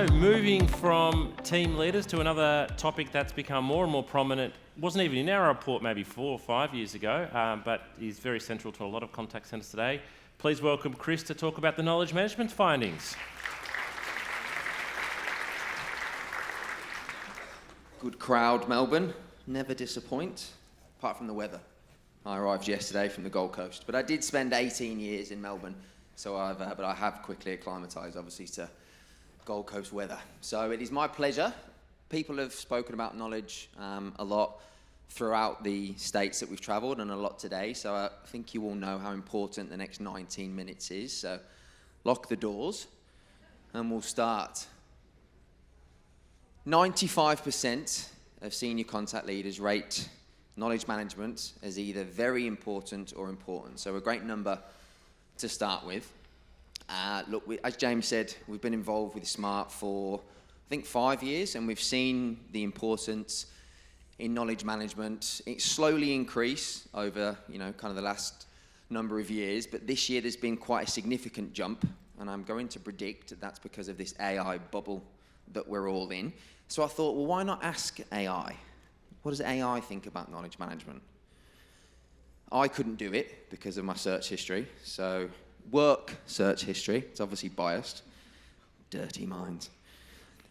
So, moving from team leaders to another topic that's become more and more prominent, wasn't even in our report maybe 4 or 5 years ago, but is very central to a lot of contact centres today. Please welcome Chris to talk about the knowledge management findings. Good crowd, Melbourne. Never disappoint, apart from the weather. I arrived yesterday from the Gold Coast, but I did spend 18 years in Melbourne, so but I have quickly acclimatised, obviously, to Gold Coast weather. So it is my pleasure. People have spoken about knowledge a lot throughout the states that we've travelled, and a lot today, so I think you all know how important the next 19 minutes is. So lock the doors, and we'll start. 95% of senior contact leaders rate knowledge management as either very important or important. So a great number to start with. Look, as James said, we've been involved with SMART for, I think, 5 years, and we've seen the importance in knowledge management. It slowly increase over, kind of the last number of years, but this year there's been quite a significant jump, and I'm going to predict that that's because of this AI bubble that we're all in. So I thought, well, why not ask AI? What does AI think about knowledge management? I couldn't do it because of my search history. So work search history, it's obviously biased. Dirty minds.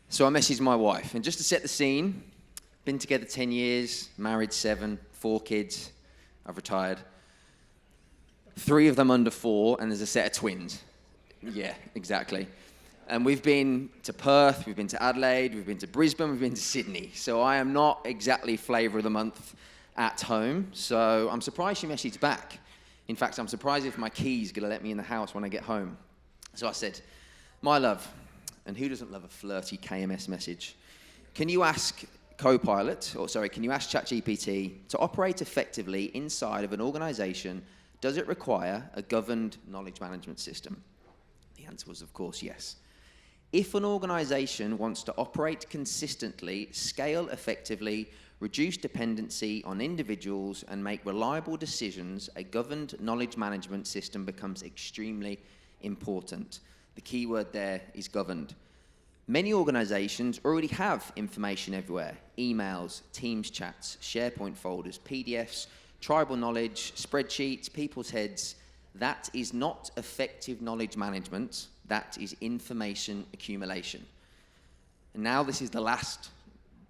So I messaged my wife, and just to set the scene, been together 10 years, married 7, 4 kids, I've retired. 3 of them under 4, and there's a set of twins. Yeah, exactly. And we've been to Perth, we've been to Adelaide, we've been to Brisbane, we've been to Sydney. So I am not exactly flavour of the month at home. So I'm surprised she messaged back. In fact, I'm surprised if my key's going to let me in the house when I get home. So I said, my love, and who doesn't love a flirty KMS message? Can you ask ChatGPT to operate effectively inside of an organisation? Does it require a governed knowledge management system? The answer was, of course, yes. If an organisation wants to operate consistently, scale effectively, reduce dependency on individuals, and make reliable decisions, a governed knowledge management system becomes extremely important. The key word there is governed. Many organisations already have information everywhere: emails, Teams chats, SharePoint folders, PDFs, tribal knowledge, spreadsheets, people's heads. That is not effective knowledge management. That is information accumulation. And now this is the last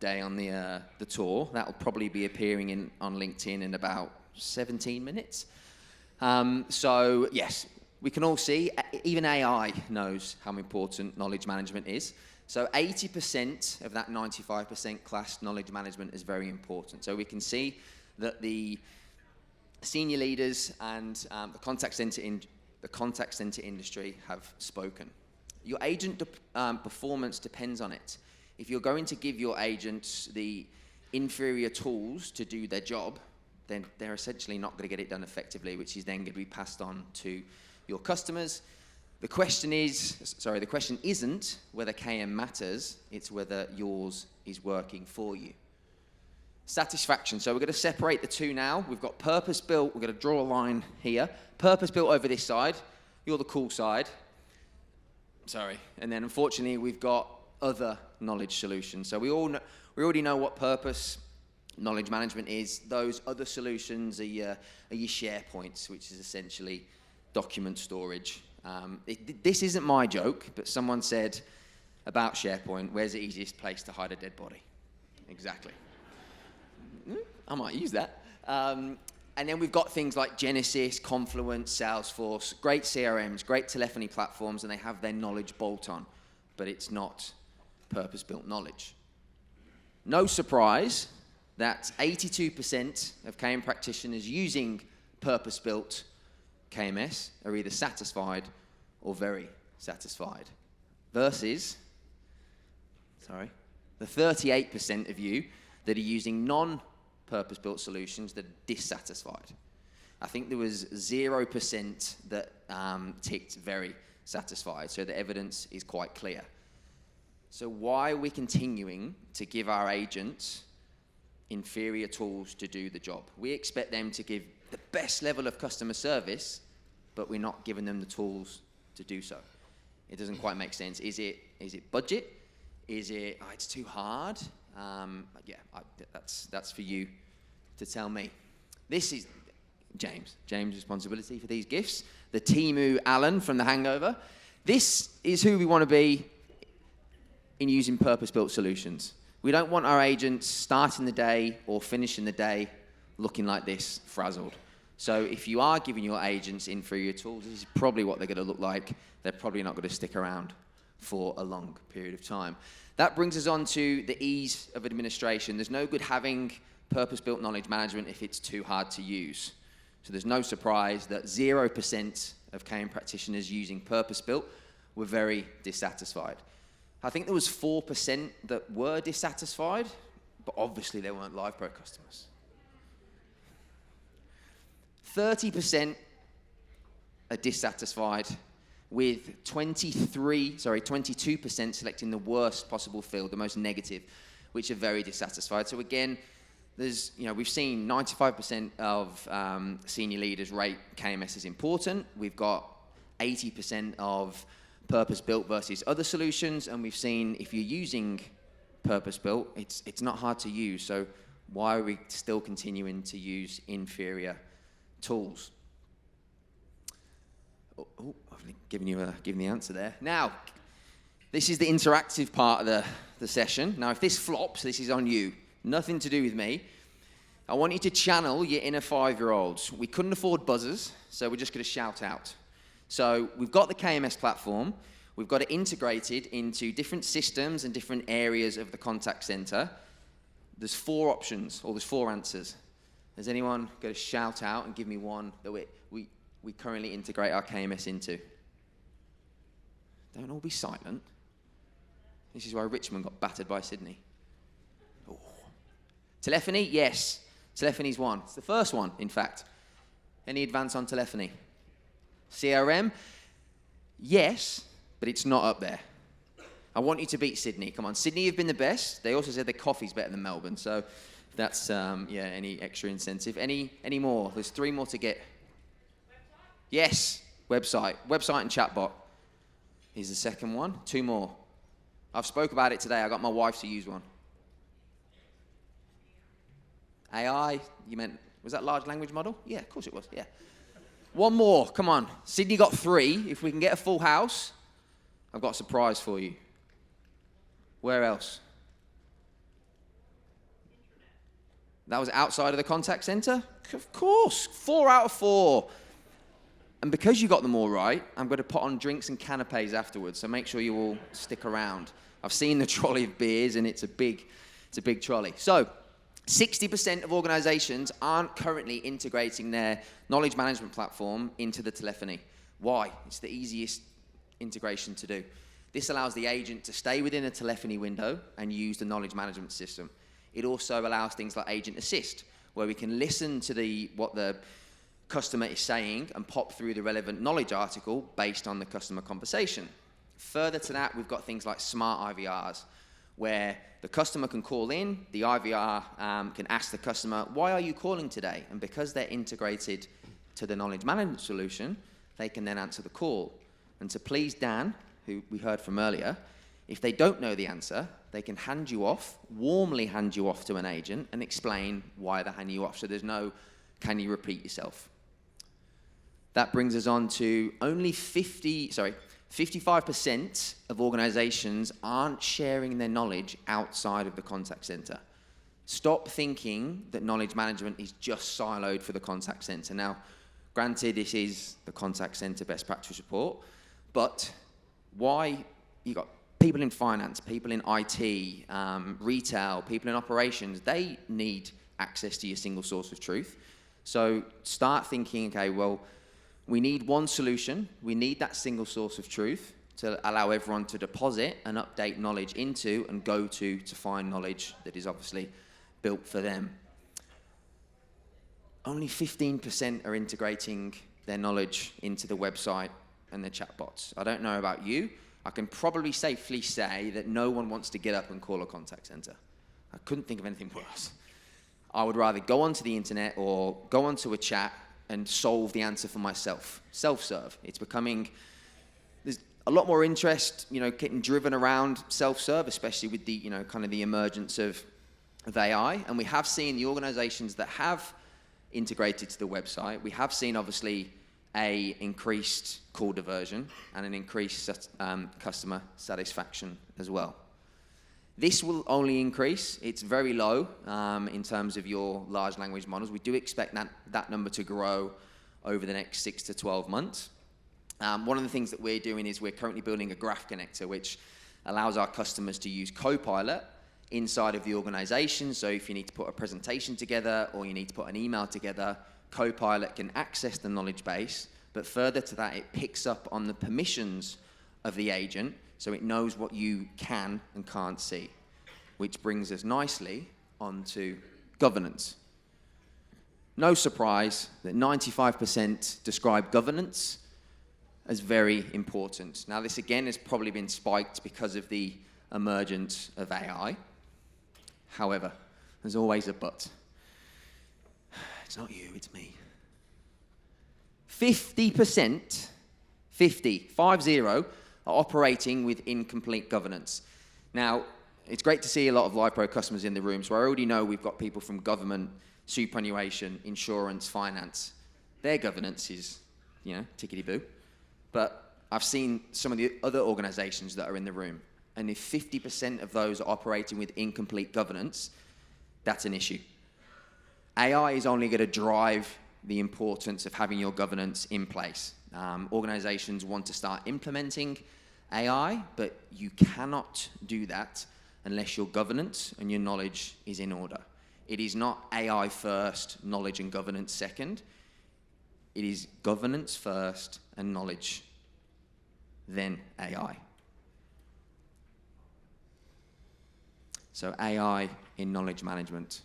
day on the tour. That will probably be appearing on LinkedIn in about 17 minutes. So yes, we can all see, even AI knows how important knowledge management is. So 80% of that 95% class knowledge management is very important. So we can see that the senior leaders and the contact center industry have spoken. Your agent performance depends on it. If you're going to give your agents the inferior tools to do their job, then they're essentially not going to get it done effectively, which is then going to be passed on to your customers. The question isn't whether KM matters, it's whether yours is working for you. Satisfaction. So we're going to separate the two now. We've got purpose-built. We're going to draw a line here. Purpose-built over this side. You're the cool side. Sorry. And then, unfortunately, we've got other knowledge solutions. So we already know what purpose knowledge management is. Those other solutions are your SharePoints, which is essentially document storage. This isn't my joke, but someone said about SharePoint, where's the easiest place to hide a dead body? Exactly. I might use that. And then we've got things like Genesys, Confluence, Salesforce, great CRMs, great telephony platforms, and they have their knowledge bolt-on, but it's not purpose-built knowledge. No surprise that 82% of KM practitioners using purpose-built KMS are either satisfied or very satisfied, versus, the 38% of you that are using non-purpose-built solutions that are dissatisfied. I think there was 0% that ticked very satisfied, so the evidence is quite clear. So why are we continuing to give our agents inferior tools to do the job? We expect them to give the best level of customer service, but we're not giving them the tools to do so. It doesn't quite make sense. Is it budget? Is it, it's too hard? That's for you to tell me. This is James' responsibility for these gifts. The Timu Alan from The Hangover. This is who we want to be in using purpose-built solutions. We don't want our agents starting the day or finishing the day looking like this, frazzled. So if you are giving your agents inferior tools, this is probably what they're going to look like. They're probably not going to stick around for a long period of time. That brings us on to the ease of administration. There's no good having purpose-built knowledge management if it's too hard to use. So there's no surprise that 0% of KM practitioners using purpose-built were very dissatisfied. I think there was 4% that were dissatisfied, but obviously they weren't LivePro customers. 30% are dissatisfied, with 22% selecting the worst possible field, the most negative, which are very dissatisfied. So again, we've seen 95% of senior leaders rate KMS as important. We've got 80% of purpose-built versus other solutions, and we've seen if you're using purpose-built, it's not hard to use. So why are we still continuing to use inferior tools? I've given you the answer there. Now, this is the interactive part of the session. Now, if this flops, this is on you. Nothing to do with me. I want you to channel your inner 5-year-olds. We couldn't afford buzzers, so we're just going to shout out. So we've got the KMS platform. We've got it integrated into different systems and different areas of the contact center. There's 4 options, or there's 4 answers. Is anyone going to shout out and give me one that we currently integrate our KMS into? Don't all be silent. This is why Richmond got battered by Sydney. Oh. Telephony, yes. Telephony's one. It's the first one, in fact. Any advance on telephony? CRM, yes, but it's not up there. I want you to beat Sydney. Come on, Sydney have been the best. They also said their coffee's better than Melbourne, so that's, any extra incentive. Any more? There's 3 more to get. Yes, website and chatbot is the second one. 2 more. I've spoke about it today. I got my wife to use one. AI, you meant, was that large language model? Yeah, of course it was, yeah. 1 more, come on. Sydney got 3. If we can get a full house, I've got a surprise for you. Where else? That was outside of the contact center? Of course, 4 out of 4. And because you got them all right, I'm going to put on drinks and canapes afterwards, so make sure you all stick around. I've seen the trolley of beers, and it's a big trolley. So 60% of organizations aren't currently integrating their knowledge management platform into the telephony. Why? It's the easiest integration to do. This allows the agent to stay within a telephony window and use the knowledge management system. It also allows things like Agent Assist, where we can listen to what the customer is saying and pop through the relevant knowledge article based on the customer conversation. Further to that, we've got things like smart IVRs, where the customer can call in, the IVR can ask the customer, why are you calling today? And because they're integrated to the knowledge management solution, they can then answer the call. And to please Dan, who we heard from earlier, if they don't know the answer, they can warmly hand you off to an agent and explain why they're handing you off. So there's no, can you repeat yourself? That brings us on to only 55% of organizations aren't sharing their knowledge outside of the contact center. Stop thinking that knowledge management is just siloed for the contact center. Now, granted, this is the contact center best practice report, but why? You got people in finance, people in IT, retail, people in operations, they need access to your single source of truth. So start thinking, okay, well, we need one solution. We need that single source of truth to allow everyone to deposit and update knowledge into and go to find knowledge that is obviously built for them. Only 15% are integrating their knowledge into the website and the chatbots. I don't know about you. I can probably safely say that no one wants to get up and call a contact center. I couldn't think of anything worse. I would rather go onto the internet or go onto a chat and solve the answer for myself. Self-serve. It's becoming, a lot more interest, getting driven around self-serve, especially with the, kind of the emergence of AI. And we have seen the organizations that have integrated to the website, we have seen obviously a increased call diversion and an increased customer satisfaction as well. This will only increase. It's very low in terms of your large language models. We do expect that number to grow over the next 6 to 12 months. One of the things that we're doing is we're currently building a graph connector which allows our customers to use Copilot inside of the organization. So if you need to put a presentation together or you need to put an email together, Copilot can access the knowledge base, but further to that, it picks up on the permissions of the agent, so it knows what you can and can't see, which brings us nicely onto governance. No surprise that 95% describe governance as very important. Now, this again has probably been spiked because of the emergence of AI. However, there's always a but. It's not you, it's me. 50%, 50, are operating with incomplete governance. Now, it's great to see a lot of LivePro customers in the room, so I already know we've got people from government, superannuation, insurance, finance. Their governance is, tickety-boo. But I've seen some of the other organizations that are in the room, and if 50% of those are operating with incomplete governance, that's an issue. AI is only going to drive the importance of having your governance in place. Organizations want to start implementing AI, but you cannot do that unless your governance and your knowledge is in order. It is not AI first, knowledge and governance second. It is governance first and knowledge, then AI. So AI in knowledge management.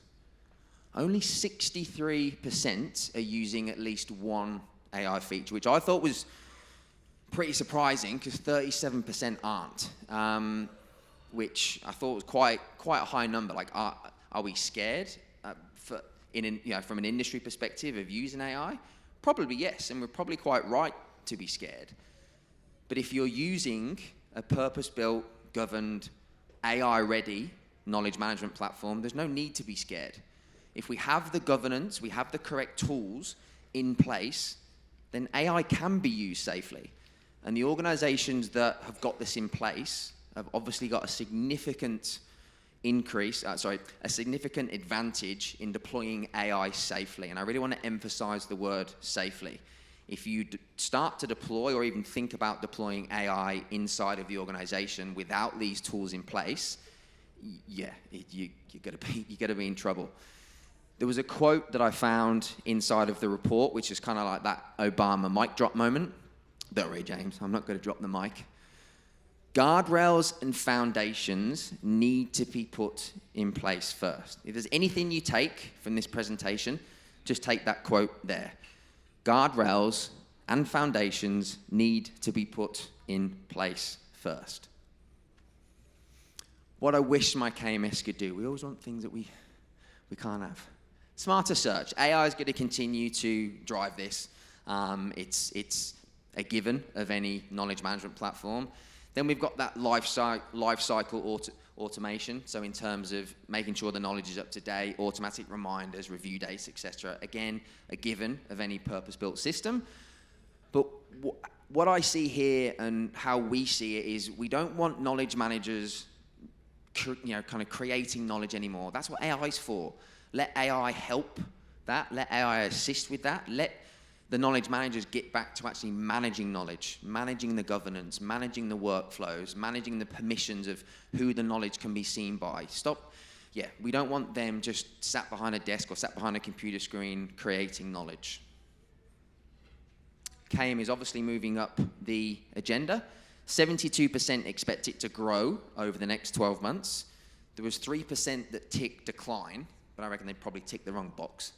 Only 63% are using at least one AI feature, which I thought was pretty surprising because 37% aren't, which I thought was quite a high number. Like, are we scared from an industry perspective of using AI? Probably yes, and we're probably quite right to be scared. But if you're using a purpose-built, governed, AI-ready knowledge management platform, there's no need to be scared. If we have the governance, we have the correct tools in place, then AI can be used safely. And the organizations that have got this in place have obviously got a significant a significant advantage in deploying AI safely. And I really want to emphasize the word safely. If you start to deploy or even think about deploying AI inside of the organization without these tools in place, you're gonna be in trouble. There was a quote that I found inside of the report, which is kind of like that Obama mic drop moment. Don't worry, James, I'm not going to drop the mic. Guardrails and foundations need to be put in place first. If there's anything you take from this presentation, just take that quote there. Guardrails and foundations need to be put in place first. What I wish my KMS could do, we always want things that we can't have. Smarter search. AI is going to continue to drive this. It's a given of any knowledge management platform. Then we've got that life cycle automation. So in terms of making sure the knowledge is up to date, automatic reminders, review dates, etc. Again, a given of any purpose-built system. But what I see here and how we see it is we don't want knowledge managers kind of creating knowledge anymore. That's what AI is for. Let AI help that. Let AI assist with that. Let the knowledge managers get back to actually managing knowledge, managing the governance, managing the workflows, managing the permissions of who the knowledge can be seen by. We don't want them just sat behind a desk or sat behind a computer screen creating knowledge. KM is obviously moving up the agenda. 72% expect it to grow over the next 12 months. There was 3% that ticked decline, but I reckon they probably ticked the wrong box.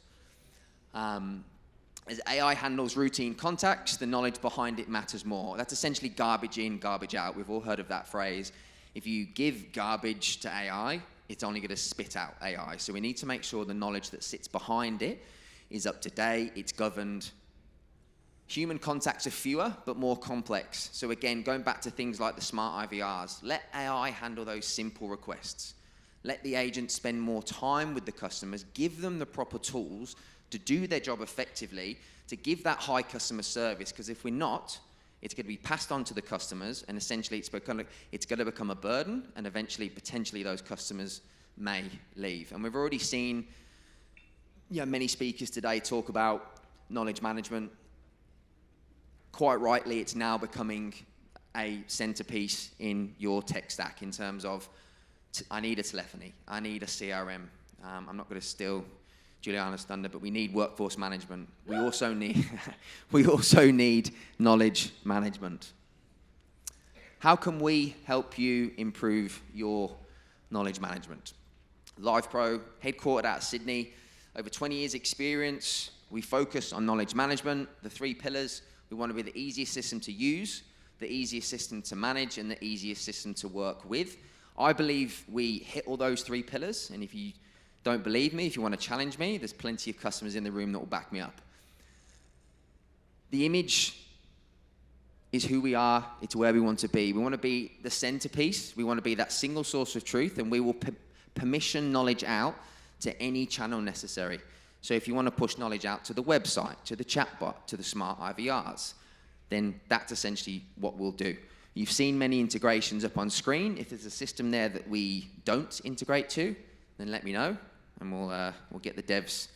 As AI handles routine contacts, the knowledge behind it matters more. That's essentially garbage in, garbage out. We've all heard of that phrase. If you give garbage to AI, it's only going to spit out AI. So we need to make sure the knowledge that sits behind it is up to date, it's governed, Human contacts are fewer, but more complex. So again, going back to things like the smart IVRs, let AI handle those simple requests. Let the agent spend more time with the customers, give them the proper tools to do their job effectively, to give that high customer service, because if we're not, it's going to be passed on to the customers, and essentially it's going to become a burden, and eventually, potentially, those customers may leave. And we've already seen many speakers today talk about knowledge management. Quite rightly, it's now becoming a centerpiece in your tech stack in terms of, I need a telephony, I need a CRM. I'm not going to steal Juliana's thunder, but we need workforce management. We also need knowledge management. How can we help you improve your knowledge management? LivePro, headquartered out of Sydney, over 20 years experience. We focus on knowledge management, the 3 pillars. We want to be the easiest system to use, the easiest system to manage, and the easiest system to work with. I believe we hit all those 3 pillars, and if you don't believe me, if you want to challenge me, there's plenty of customers in the room that will back me up. The image is who we are, it's where we want to be. We want to be the centerpiece, we want to be that single source of truth, and we will permission knowledge out to any channel necessary. So if you want to push knowledge out to the website, to the chatbot, to the smart IVRs, then that's essentially what we'll do. You've seen many integrations up on screen. If there's a system there that we don't integrate to, then let me know, and we'll get the devs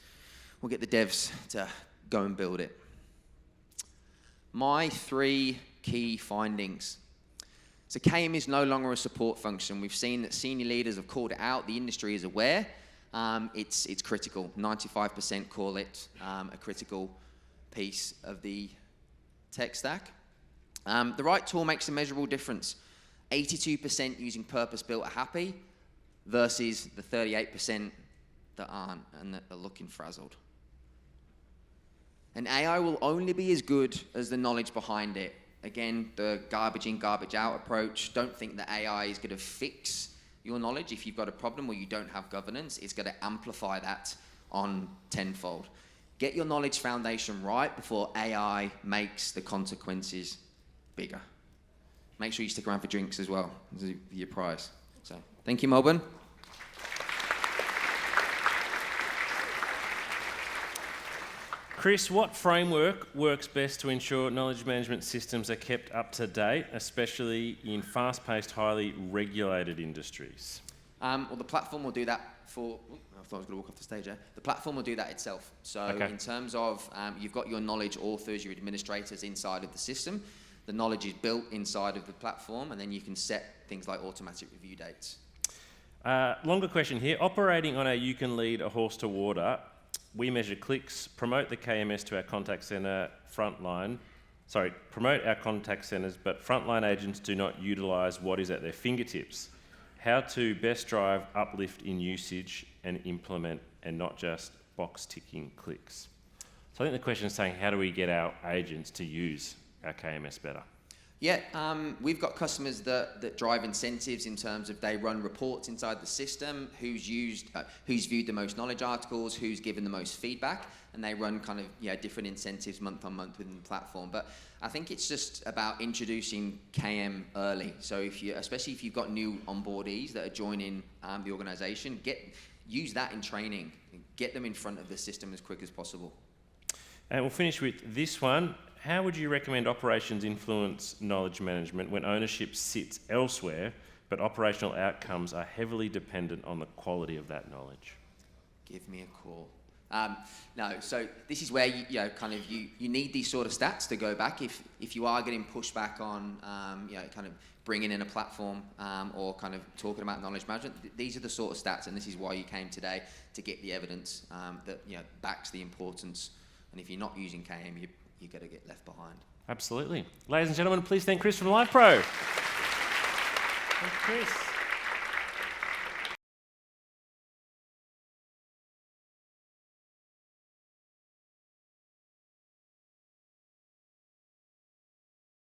to go and build it. My 3 key findings. So KM is no longer a support function. We've seen that senior leaders have called it out. The industry is aware. It's critical. 95% call it a critical piece of the tech stack. The right tool makes a measurable difference. 82% using purpose-built are happy versus the 38% that aren't and that are looking frazzled. And AI will only be as good as the knowledge behind it. Again, the garbage in, garbage out approach. Don't think that AI is going to fix your knowledge. If you've got a problem or you don't have governance, it's going to amplify that on tenfold. Get your knowledge foundation right before AI makes the consequences bigger. Make sure you stick around for drinks as well, as your prize. So, thank you, Melbourne. Chris, what framework works best to ensure knowledge management systems are kept up to date, especially in fast-paced, highly regulated industries? Well, the platform will do that for... I thought I was going to walk off the stage there. The platform will do that itself. So in terms of, you've got your knowledge authors, your administrators inside of the system. The knowledge is built inside of the platform, and then you can set things like automatic review dates. Longer question here. Operating on a you can lead a horse to water, we measure clicks, promote the KMS to our contact centre promote our contact centres, but frontline agents do not utilise what is at their fingertips. How to best drive uplift in usage and implement, and not just box ticking clicks. So I think the question is saying, how do we get our agents to use our KMS better? Yeah, we've got customers that drive incentives in terms of they run reports inside the system, who's viewed the most knowledge articles, who's given the most feedback, and they run kind of different incentives month on month within the platform. But I think it's just about introducing KM early. So especially if you've got new onboardees that are joining the organisation, use that in training, get them in front of the system as quick as possible. And we'll finish with this one. How would you recommend operations influence knowledge management when ownership sits elsewhere, but operational outcomes are heavily dependent on the quality of that knowledge? Give me a call. No, so this is where you need these sort of stats to go back if you are getting pushback on kind of bringing in a platform or kind of talking about knowledge management. These are the sort of stats, and this is why you came today, to get the evidence that backs the importance. And if you're not using KM, you're going to get left behind. Absolutely. Ladies and gentlemen, please thank Chris from LivePro. Thank you, Chris.